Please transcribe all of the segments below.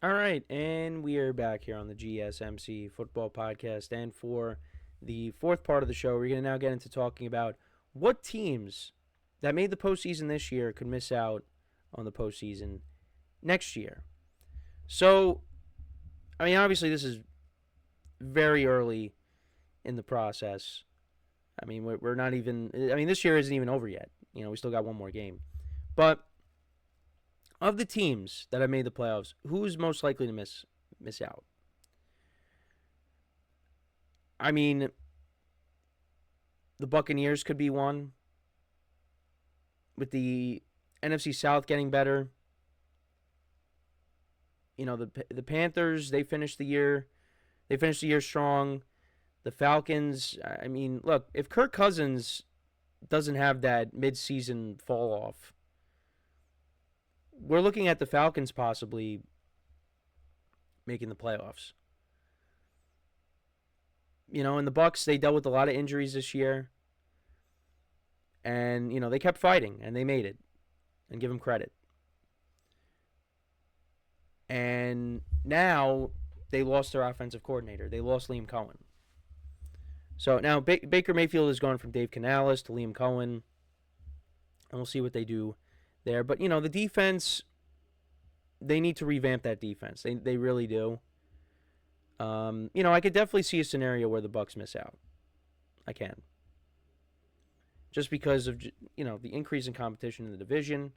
All right, and we are back here on the GSMC Football Podcast. And for the fourth part of the show, we're going to now get into talking about what teams that made the postseason this year could miss out on the postseason next year. So, I mean, obviously, this is very early in the process. I mean, we're not even, I mean, this year isn't even over yet. We still got one more game. But of the teams that have made the playoffs, who's most likely to miss out? I mean, the Buccaneers could be one. With the NFC South getting better, the Panthers, they finished the year strong. The Falcons, I mean, look, if Kirk Cousins doesn't have that midseason fall off, we're looking at the Falcons possibly making the playoffs. And the Bucks, they dealt with a lot of injuries this year. And, they kept fighting and they made it. And give them credit. And now they lost their offensive coordinator. They lost Liam Cohen. So now Baker Mayfield has gone from Dave Canales to Liam Cohen. And we'll see what they do there. But, the defense, they need to revamp that defense. They really do. I could definitely see a scenario where the Bucks miss out. I can. Just because of, the increase in competition in the division.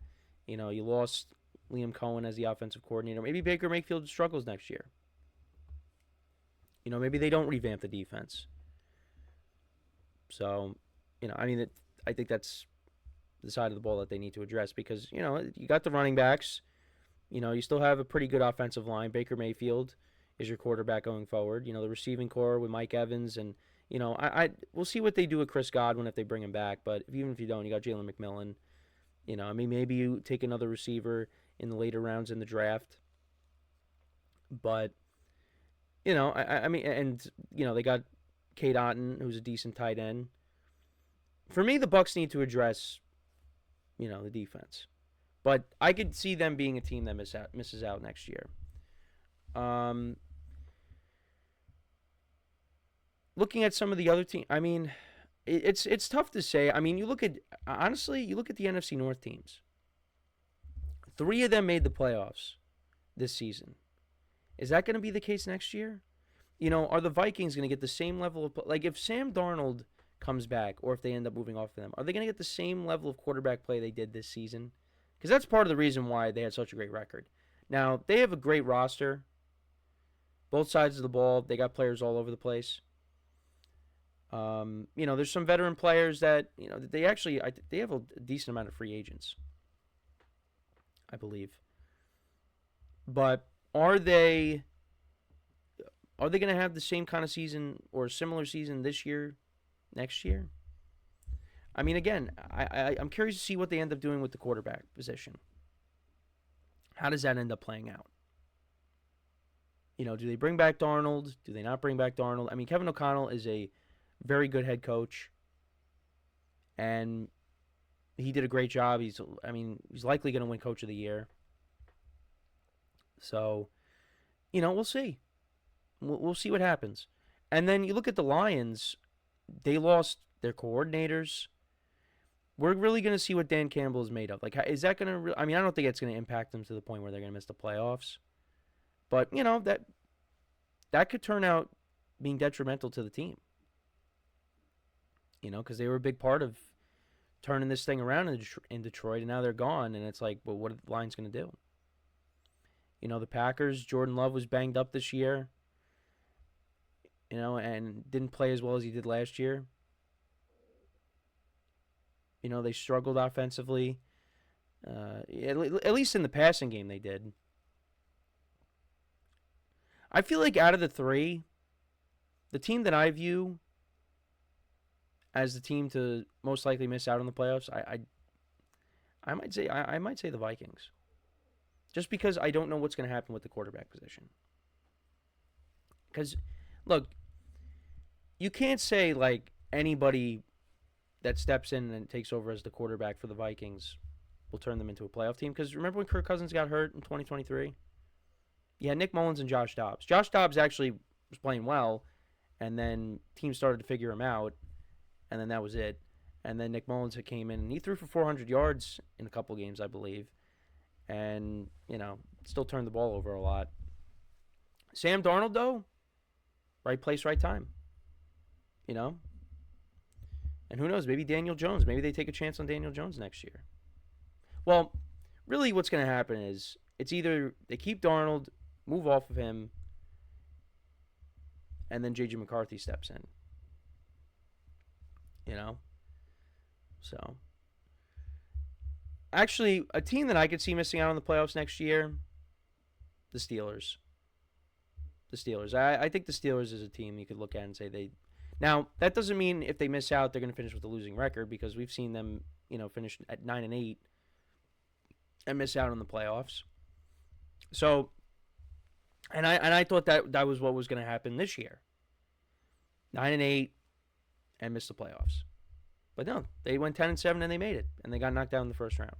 You lost Liam Cohen as the offensive coordinator. Maybe Baker Mayfield struggles next year. Maybe they don't revamp the defense. So, I think that's the side of the ball that they need to address because, you got the running backs. You still have a pretty good offensive line. Baker Mayfield is your quarterback going forward. The receiving core with Mike Evans and, we'll see what they do with Chris Godwin if they bring him back. But even if you don't, you got Jalen McMillan. Maybe you take another receiver in the later rounds in the draft. But, I mean, and, they got Kate Otten, who's a decent tight end. For me, the Bucks need to address, the defense. But I could see them being a team that misses out next year. Looking at some of the other teams, I mean, it's tough to say. I mean, you look at the NFC North teams. 3 of them made the playoffs this season. Is that going to be the case next year? Are the Vikings going to get the same level of like if Sam Darnold comes back, or if they end up moving off of them, are they going to get the same level of quarterback play they did this season? Because that's part of the reason why they had such a great record. Now they have a great roster. Both sides of the ball, they got players all over the place. There's some veteran players that they actually they have a decent amount of free agents, I believe. But are they going to have the same kind of season or similar season this year, next year? I mean, again, I'm curious to see what they end up doing with the quarterback position. How does that end up playing out? Do they bring back Darnold? Do they not bring back Darnold? I mean, Kevin O'Connell is a very good head coach, and he did a great job. He's likely going to win Coach of the Year. So, we'll see. We'll see what happens. And then you look at the Lions; they lost their coordinators. We're really going to see what Dan Campbell is made of. Like, is that going to? I mean, I don't think it's going to impact them to the point where they're going to miss the playoffs. But that could turn out being detrimental to the team. Because they were a big part of turning this thing around in Detroit, and now they're gone. And it's like, well, what are the Lions going to do? The Packers, Jordan Love was banged up this year, and didn't play as well as he did last year. They struggled offensively. At least in the passing game, they did. I feel like out of the 3, the team that I view as the team to most likely miss out on the playoffs, I might say the Vikings. Just because I don't know what's going to happen with the quarterback position. Because, look, you can't say like anybody that steps in and takes over as the quarterback for the Vikings will turn them into a playoff team. Because remember when Kirk Cousins got hurt in 2023? You had Nick Mullins and Josh Dobbs. Josh Dobbs actually was playing well, and then teams started to figure him out, and then that was it. And then Nick Mullins came in, and he threw for 400 yards in a couple games, I believe, and, still turned the ball over a lot. Sam Darnold, though, right place, right time. And who knows, maybe Daniel Jones. Maybe they take a chance on Daniel Jones next year. Well, really what's going to happen is it's either they keep Darnold, move off of him, and then J.J. McCarthy steps in. So, actually, a team that I could see missing out on the playoffs next year, the Steelers. I think the Steelers is a team you could look at and say they. Now, that doesn't mean if they miss out, they're going to finish with a losing record, because we've seen them, finish at 9-8 and miss out on the playoffs. So, and I thought that was what was going to happen this year. 9-8 and missed the playoffs. But no, they went 10-7 and they made it, and they got knocked out in the first round.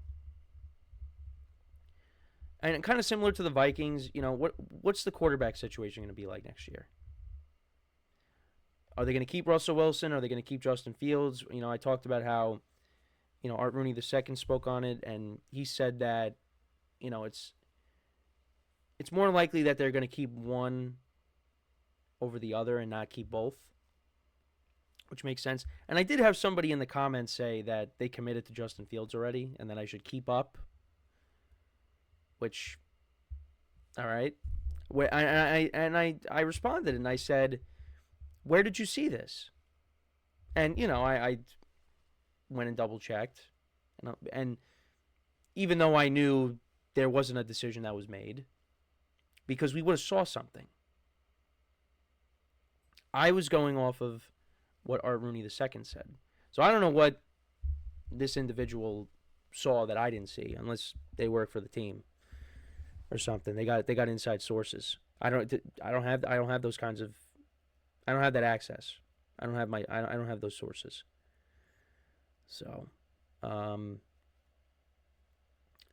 And kind of similar to the Vikings, what's the quarterback situation going to be like next year? Are they going to keep Russell Wilson? Are they going to keep Justin Fields? I talked about how, Art Rooney II spoke on it, and he said that, it's more likely that they're going to keep one over the other and not keep both, which makes sense. And I did have somebody in the comments say that they committed to Justin Fields already and that I should keep up, which, all right. I responded and I said, where did you see this? And, I went and double-checked. And even though I knew there wasn't a decision that was made, because we would have saw something, I was going off of what Art Rooney II said. So I don't know what this individual saw that I didn't see, unless they work for the team or something. They got inside sources. I don't have those kinds of. I don't have that access. I don't have those sources. So, the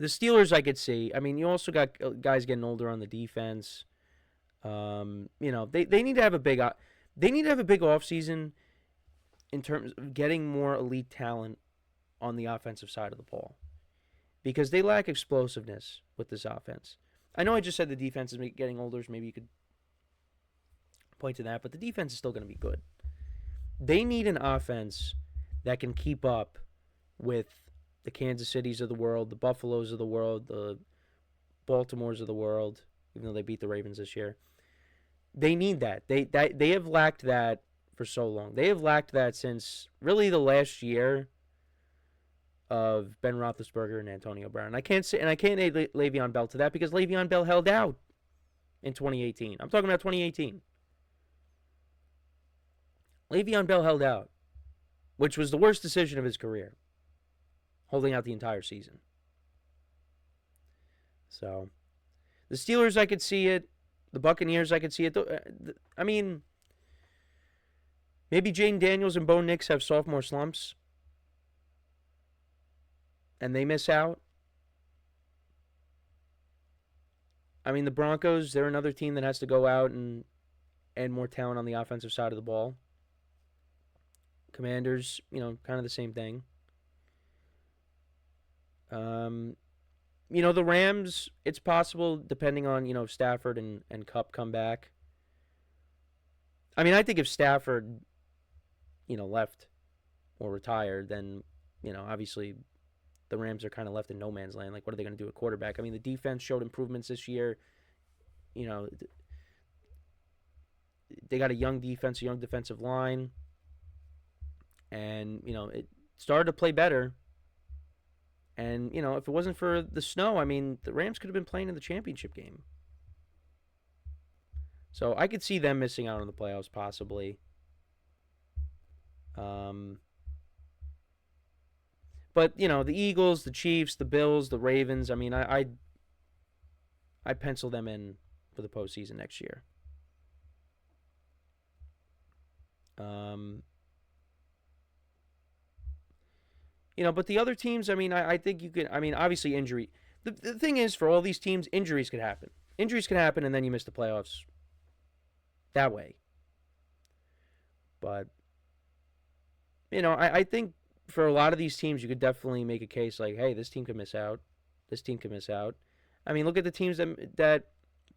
Steelers I could see. I mean, you also got guys getting older on the defense. They need to have a big offseason in terms of getting more elite talent on the offensive side of the ball, because they lack explosiveness with this offense. I know I just said the defense is getting older, so maybe you could point to that, but the defense is still going to be good. They need an offense that can keep up with the Kansas Cities of the world, the Buffaloes of the world, the Baltimores of the world, even though they beat the Ravens this year. They need that. They have lacked that for so long. They have lacked that since really the last year of Ben Roethlisberger and Antonio Brown. I can't add Le'Veon Bell to that, because Le'Veon Bell held out in 2018. I'm talking about 2018. Le'Veon Bell held out, which was the worst decision of his career, holding out the entire season. So, the Steelers, I could see it. The Buccaneers, I could see it. I mean, maybe Jaden Daniels and Bo Nix have sophomore slumps, and they miss out. I mean, the Broncos, they're another team that has to go out and add more talent on the offensive side of the ball. Commanders, kind of the same thing. The Rams, it's possible, depending on, if Stafford and Kupp come back. I mean, I think if Stafford, left or retired, then, obviously the Rams are kind of left in no man's land. Like, what are they going to do at quarterback? I mean, the defense showed improvements this year. They got a young defense, a young defensive line. And, it started to play better. And, if it wasn't for the snow, I mean, the Rams could have been playing in the championship game. So I could see them missing out on the playoffs, possibly. But, the Eagles, the Chiefs, the Bills, the Ravens, I mean, I pencil them in for the postseason next year. But the other teams, I mean, I think you could, I mean, obviously injury. The thing is, for all these teams, injuries could happen. injuries can happen, and then you miss the playoffs that way. But, I think for a lot of these teams, you could definitely make a case like, hey, this team could miss out. This team could miss out. I mean, look at the teams that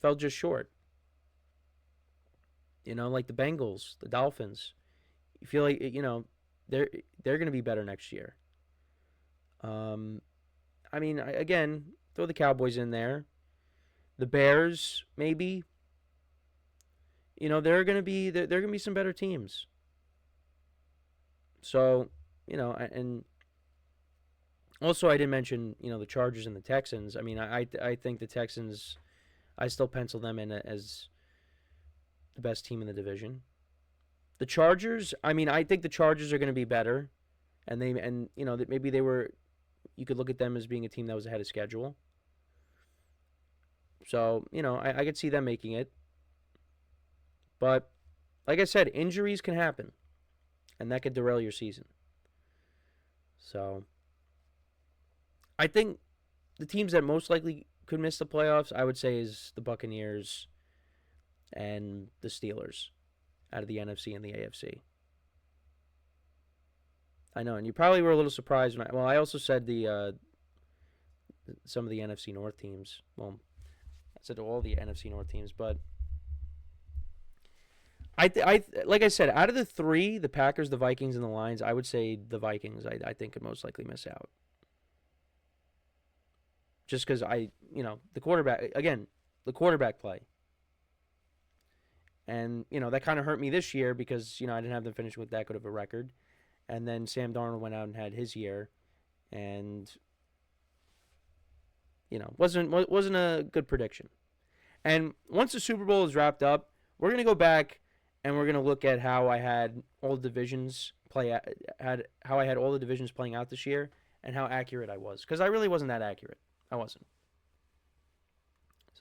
fell just short. Like the Bengals, the Dolphins. You feel like, they're going to be better next year. I mean, again, throw the Cowboys in there. The Bears, maybe. There are going to be some better teams. So, and also I didn't mention, the Chargers and the Texans. I mean, I think the Texans, I still pencil them in as the best team in the division. The Chargers, I mean, I think the Chargers are going to be better, and that maybe they were. You could look at them as being a team that was ahead of schedule. So, I could see them making it. But, like I said, injuries can happen, and that could derail your season. So, I think the teams that most likely could miss the playoffs, I would say, is the Buccaneers and the Steelers out of the NFC and the AFC. I know, and you probably were a little surprised when I also said some of the NFC North teams. Well, I said all the NFC North teams, but like I said, out of the three, the Packers, the Vikings, and the Lions, I would say the Vikings. I think could most likely miss out, just because the quarterback play, and that kind of hurt me this year because I didn't have them finish with that good of a record. And then Sam Darnold went out and had his year, and wasn't a good prediction. And once the Super Bowl is wrapped up, we're gonna go back and we're gonna look at how I had all the divisions how I had all the divisions playing out this year, and how accurate I was, because I really wasn't that accurate. I wasn't.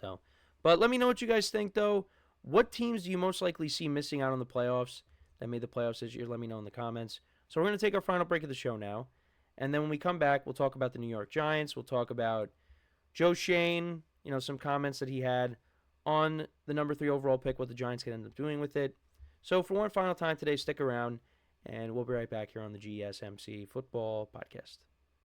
So, but let me know what you guys think though. What teams do you most likely see missing out on the playoffs that made the playoffs this year? Let me know in the comments. So we're going to take our final break of the show now. And then when we come back, we'll talk about the New York Giants. We'll talk about Joe Shane, some comments that he had on the number 3 overall pick, what the Giants can end up doing with it. So for one final time today, stick around, and we'll be right back here on the GSMC Football Podcast.